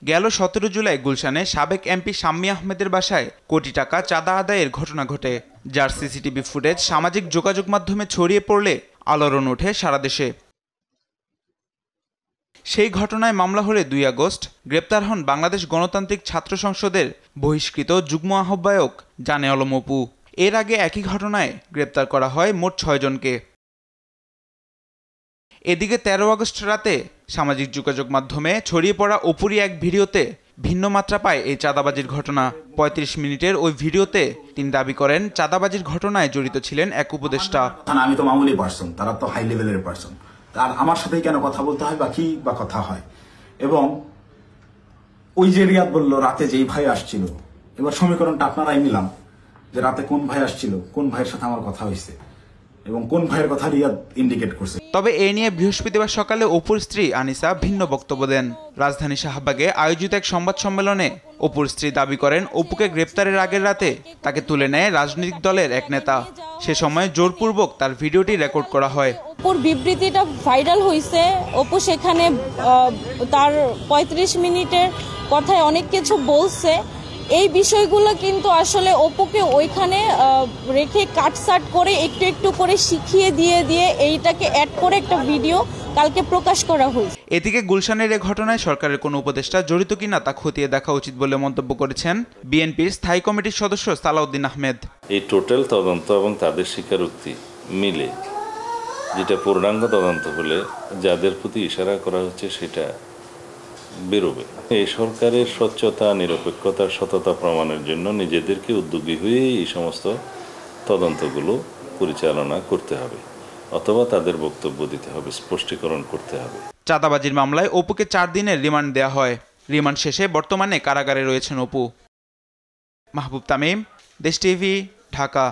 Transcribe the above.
গেল 17 জুলাই গুলশানে সাবেক এমপি শাম্মী আহমেদের বাসায় কোটি টাকা চাঁদা আদায়ের ঘটনা ঘটে, যার সিসিটিভি ফুটেজ সামাজিক যোগাযোগ মাধ্যমে ছড়িয়ে পড়লে আলোড়ন ওঠে সারা দেশে। সেই ঘটনায় মামলা হলে 2 আগস্ট গ্রেপ্তার হন বাংলাদেশ গণতান্ত্রিক ছাত্র সংসদের বহিষ্কৃত যুগ্ম আহ্বায়ক জানে আলম অপু। এর আগে একই ঘটনায় গ্রেপ্তার করা হয় মোট 6 জনকে। এদিকে 13 আগস্ট রাতে সামাজিক যোগাযোগ মাধ্যমে ছড়িয়ে পড়া অপুরই এক ভিডিওতে ভিন্ন মাত্রা পায় এই চাঁদাবাজির ঘটনা। 35 মিনিটের ওই ভিডিওতে তিনি দাবি করেন চাঁদাবাজির ঘটনায় জড়িত ছিলেন এক উপদেষ্টা। আমি তো মামুলি পার্সন, তারা তো হাই লেভেলের পার্সন, আর আমার সাথেই কেন কথা বলতে হয় বা কথা হয়। এবং ওই যে রিয়াদ বলল রাতে যেই ভাই আসছিল, এবার সমীকরণটা আপনারাই নিলাম যে রাতে কোন ভাই আসছিল, কোন ভাইয়ের সাথে আমার কথা হয়েছে এবং কোন ভাইয়ের কথা রিয়াদ ইন্ডিকেট করছে। তবে এ নিয়ে বৃহস্পতিবার সকালে অপুর স্ত্রী আনিসা ভিন্ন বক্তব্য দেন। রাজধানী শাহবাগে আয়োজিত এক সংবাদ সম্মেলনে অপুর স্ত্রী দাবি করেন অপুকে গ্রেপ্তারের আগের রাতে তাকে তুলে নেয় রাজনৈতিক দলের এক নেতা। সে সময় জোরপূর্বক তার ভিডিওটি রেকর্ড করা হয়। অপুর বিবৃতিটা ভাইরাল হয়েছে। অপু সেখানে তার 35 মিনিটের কথায় অনেক কিছু বলছে। এই বিষয়গুলো কিন্তু আসলে অপুকে ওইখানে রেখে কাটসাট করে একটু একটু করে শিখিয়ে দিয়ে এইটাকে অ্যাড করে একটা ভিডিও কালকে প্রকাশ করা হয়েছে। এদিকে গুলশানের এই ঘটনায় সরকারের কোনো উপদেষ্টা জড়িত কিনা তা খতিয়ে দেখা উচিত বলে মন্তব্য করেছেন বিএনপির স্থায়ী কমিটির সদস্য সালাউদ্দিন আহমেদ। এই টোটাল তদন্ত এবং তাদের স্বীকারোক্তি মিলে যেটা পূর্ণাঙ্গ তদন্ত হলে যাদের প্রতি ইশারা করা হচ্ছে সেটা বেরোবে। এই সরকারের স্বচ্ছতা, নিরপেক্ষতার সততা প্রমাণের জন্য নিজেদেরকে উদ্যোগী হয়ে এই সমস্ত তদন্তগুলো পরিচালনা করতে হবে, অথবা তাদের বক্তব্য দিতে হবে, স্পষ্টীকরণ করতে হবে। চাঁদাবাজির মামলায় অপুকে 4 দিনের রিমান্ড দেওয়া হয়। রিমান্ড শেষে বর্তমানে কারাগারে রয়েছেন অপু। মাহবুব তামিম, দেশ টিভি, ঢাকা।